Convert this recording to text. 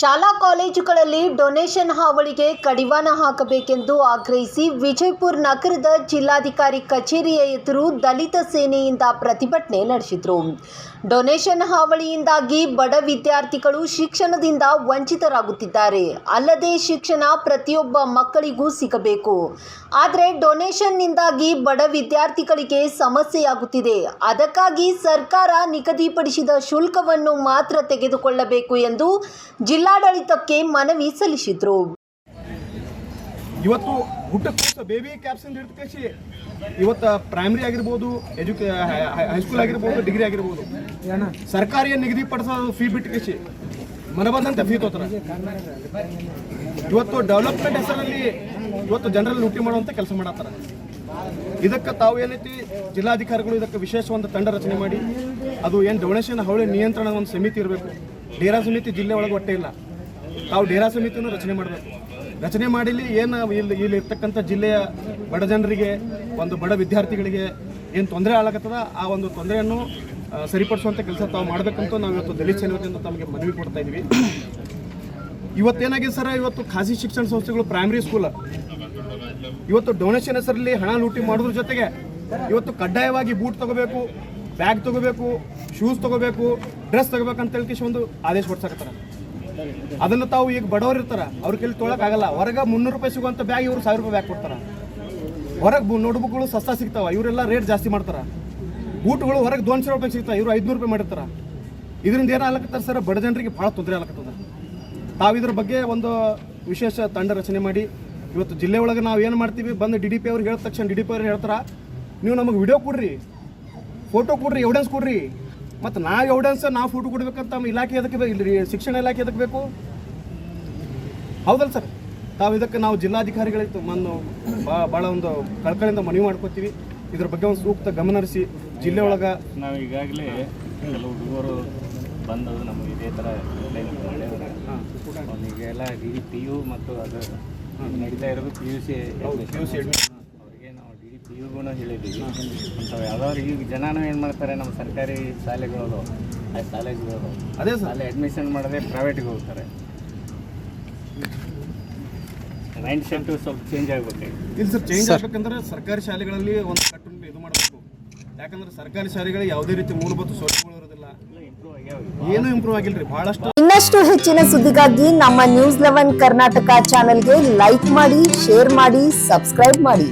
ಶಾಲಾ ಕಾಲೇಜುಗಳಲ್ಲಿ ಡೊನೇಷನ್ ಹಾವಳಿಗೆ ಕಡಿವಾಣ ಹಾಕಬೇಕೆಂದು ಆಗ್ರಹಿಸಿ ವಿಜಯಪುರ ನಗರದ ಜಿಲ್ಲಾಧಿಕಾರಿ ಕಚೇರಿಯ ಎದುರು ದಲಿತ ಸೇನೆಯಿಂದ ಪ್ರತಿಭಟನೆ ನಡೆಸಿದರು. ಡೊನೇಷನ್ ಹಾವಳಿಯಿಂದಾಗಿ ಬಡ ವಿದ್ಯಾರ್ಥಿಗಳು ಶಿಕ್ಷಣದಿಂದ ವಂಚಿತರಾಗುತ್ತಿದ್ದಾರೆ. ಅಲ್ಲದೆ ಶಿಕ್ಷಣ ಪ್ರತಿಯೊಬ್ಬ ಮಕ್ಕಳಿಗೂ ಸಿಗಬೇಕು. ಆದರೆ ಡೊನೇಷನ್ನಿಂದಾಗಿ ಬಡ ವಿದ್ಯಾರ್ಥಿಗಳಿಗೆ ಸಮಸ್ಯೆಯಾಗುತ್ತಿದೆ. ಅದಕ್ಕಾಗಿ ಸರ್ಕಾರ ನಿಗದಿಪಡಿಸಿದ ಶುಲ್ಕವನ್ನು ಮಾತ್ರ ತೆಗೆದುಕೊಳ್ಳಬೇಕು ಎಂದು ಜಿಲ್ಲಾಡಳಿತಕ್ಕೆ ಮನವಿ ಸಲ್ಲಿಸಿದರು. ಇವತ್ತು ಹುಟ್ಟಕ್ಕೆ ಬೇಬಿ ಕ್ಯಾಪ್ಸಿಂದ ಹಿಡಿದು ಇವತ್ತು ಪ್ರೈಮರಿ ಆಗಿರ್ಬೋದು, ಹೈಸ್ಕೂಲ್ ಆಗಿರ್ಬೋದು, ಡಿಗ್ರಿ ಆಗಿರ್ಬೋದು, ಸರ್ಕಾರಿ ನಿಗದಿಪಡಿಸೋದು ಫೀ ಬಿಟ್ಟು ಮನೆ ಬಂದಂತೆ ಫೀ ತೋತಾರೆ. ಇವತ್ತು ಡೆವಲಪ್ಮೆಂಟ್ ಹೆಸರಲ್ಲಿ ಇವತ್ತು ಜನರಲ್ಲಿ ಲೂಟಿ ಮಾಡುವಂಥ ಕೆಲಸ ಮಾಡತ್ತಾರೆ. ಇದಕ್ಕೆ ತಾವು ಏನೈತಿ ಜಿಲ್ಲಾಧಿಕಾರಿಗಳು ಇದಕ್ಕೆ ವಿಶೇಷ ಒಂದು ತಂಡ ರಚನೆ ಮಾಡಿ ಅದು ಏನು ಡೊನೇಷನ್ ಹಾವಳಿ ನಿಯಂತ್ರಣ ಒಂದು ಸಮಿತಿ ಇರಬೇಕು. ಡೇರಾ ಸಮಿತಿ ಜಿಲ್ಲೆ ಒಳಗೆ ಒಟ್ಟೆ ಇಲ್ಲ. ತಾವು ಡೇರಾ ಸಮಿತಿಯನ್ನು ರಚನೆ ಮಾಡಬೇಕು. ರಚನೆ ಮಾಡಿಲಿ ಏನು ಇಲ್ಲಿ ಇರ್ತಕ್ಕಂಥ ಜಿಲ್ಲೆಯ ಬಡ ಜನರಿಗೆ, ಒಂದು ಬಡ ವಿದ್ಯಾರ್ಥಿಗಳಿಗೆ ಏನು ತೊಂದರೆ ಆಗತ್ತದ ಆ ಒಂದು ತೊಂದರೆಯನ್ನು ಸರಿಪಡಿಸುವಂಥ ಕೆಲಸ ತಾವು ಮಾಡಬೇಕಂತ ನಾವು ಇವತ್ತು ದಲಿತ ಸೇನೆಯಿಂದ ತಮಗೆ ಮನವಿ ಕೊಡ್ತಾ ಇದ್ದೀವಿ. ಇವತ್ತೇನಾಗಿದೆ ಸರ್, ಇವತ್ತು ಖಾಸಗಿ ಶಿಕ್ಷಣ ಸಂಸ್ಥೆಗಳು ಪ್ರೈಮರಿ ಸ್ಕೂಲ್ ಇವತ್ತು ಡೊನೇಷನ್ ಹೆಸರಲ್ಲಿ ಹಣ ಲೂಟಿ ಮಾಡೋದ್ರ ಜೊತೆಗೆ ಇವತ್ತು ಕಡ್ಡಾಯವಾಗಿ ಬೂಟ್ ತಗೋಬೇಕು, ಬ್ಯಾಗ್ ತಗೋಬೇಕು, ಶೂಸ್ ತಗೋಬೇಕು, ಡ್ರೆಸ್ ತಗೋಬೇಕಂತ ಹೇಳಿ ಒಂದು ಆದೇಶ ಹೊಡ್ಸಕತ್ತಾರ. ಅದನ್ನು ತಾವು ಈಗ ಬಡವರು ಇರ್ತಾರ, ಅವ್ರ ಕೈಲಿ ತೊಗೊಳಕ್ಕಾಗಲ್ಲ. ಹೊರಗೆ 300 ರೂಪಾಯಿ ಸಿಗುವಂಥ ಬ್ಯಾಗ್ ಇವರು 1000 ರೂಪಾಯಿ ಬ್ಯಾಗ್ ಕೊಡ್ತಾರೆ. ಹೊರಗೆ ನೋಟ್ಬುಕ್ಗಳು ಸಸ್ತಾ ಸಿಗ್ತಾವ, ಇವರೆಲ್ಲ ರೇಟ್ ಜಾಸ್ತಿ ಮಾಡ್ತಾರೆ. ಬೂಟ್ಗಳು ಹೊರಗೆ 200 ರೂಪಾಯಿ ಸಿಗ್ತಾವೆ, ಇವರು 500 ರೂಪಾಯಿ ಮಾಡಿರ್ತಾರೆ. ಇದರಿಂದ ಏನು ಆಗ್ಲಕತ್ತಾರೆ ಸರ್, ಬಡ ಜನರಿಗೆ ಭಾಳ ತೊಂದರೆ ಆಗ್ಲಕತ್ತದ. ತಾವು ಇದ್ರ ಬಗ್ಗೆ ಒಂದು ವಿಶೇಷ ತಂಡ ರಚನೆ ಮಾಡಿ ಇವತ್ತು ಜಿಲ್ಲೆ ಒಳಗೆ ನಾವು ಏನು ಮಾಡ್ತೀವಿ, ಬಂದು DDP ಅವ್ರಿಗೆ ಹೇಳಿದ ತಕ್ಷಣ DDP ಅವ್ರು ಹೇಳ್ತಾರೆ, ನೀವು ನಮಗೆ ವಿಡಿಯೋ ಕೊಡ್ರಿ, ಫೋಟೋ ಕೊಡ್ರಿ, ಎವಿಡೆನ್ಸ್ ಕೊಡ್ರಿ. ಮತ್ತು ನಾವು ಎವಿಡೆನ್ಸ್ ನಾವು ಫೋಟೋ ಕೊಡ್ಬೇಕಂತ ನಮ್ಮ ಇಲಾಖೆ ಅದಕ್ಕೆ ಬೇಕು, ಶಿಕ್ಷಣ ಇಲಾಖೆ ಅದಕ್ಕೆ ಬೇಕು, ಹೌದಲ್ಲ ಸರ್? ತಾವು ಇದಕ್ಕೆ ನಾವು ಜಿಲ್ಲಾಧಿಕಾರಿಗಳಿಗೆ ಭಾಳ ಒಂದು ಕಳಕಳಿಯಿಂದ ಮನವಿ ಮಾಡ್ಕೋತೀವಿ. ಇದ್ರ ಬಗ್ಗೆ ಒಂದು ಸೂಕ್ತ ಗಮನ ಹರಿಸಿ ಜಿಲ್ಲೆ ಒಳಗೆ ನಾವು ಈಗಾಗಲೇ ಕೆಲವು ಹುಡುಗರು ಬಂದವು ನಮಗೆ ಇದೇ ಥರ ಅವನಿಗೆಲ್ಲ DDPU ಮತ್ತು ಅದು ನಡೀತಾ ಇರೋದು PUC ಅವರಿಗೆ ನಾವು DDPUಗೂ ಹೇಳಿದ್ದೀವಿ. ಅಂಥವು ಯಾವ್ದಾದ್ರು ಈಗ ಜನನೂ ಏನು ಮಾಡ್ತಾರೆ, ನಮ್ಮ ಸರ್ಕಾರಿ ಶಾಲೆಗಳು ಕಾಲೇಜ್ಗಳು ಅದೇ ಸರ್ ಅಲ್ಲಿ ಅಡ್ಮಿಷನ್ ಮಾಡದೆ ಪ್ರೈವೇಟ್ಗೆ ಹೋಗ್ತಾರೆ. ಮೈಂಡ್ ಸೆಟ್ ಸ್ವಲ್ಪ ಚೇಂಜ್ ಆಗಬೇಕು. ಇಲ್ಲ ಸರ್, ಚೇಂಜ್ ಆಗಬೇಕಂದ್ರೆ ಸರ್ಕಾರಿ ಶಾಲೆಗಳಲ್ಲಿ ಒಂದು ಕಟ್ಟುನಿಟ್ಟು ಇದು ಮಾಡಬೇಕು. ಯಾಕಂದ್ರೆ ಸರ್ಕಾರಿ ಶಾಲೆಗಳಿಗೆ ಯಾವುದೇ ರೀತಿ ಮೂಲಭೂತ ಸೌಲಭ್ಯಗಳು ಇರೋದಿಲ್ಲ, ಏನೂ ಇಂಪ್ರೂವ್ ಆಗಿಲ್ರಿ ಬಹಳಷ್ಟು. ಇನ್ನಷ್ಟು ಹೆಚ್ಚಿನ ಸುದ್ದಿಗಾಗಿ ನಮ್ಮ News 11 ಕರ್ನಾಟಕ ಚಾನೆಲ್ಗೆ ಲೈಕ್ ಮಾಡಿ, ಶೇರ್ ಮಾಡಿ, ಸಬ್ಸ್ಕ್ರೈಬ್ ಮಾಡಿ.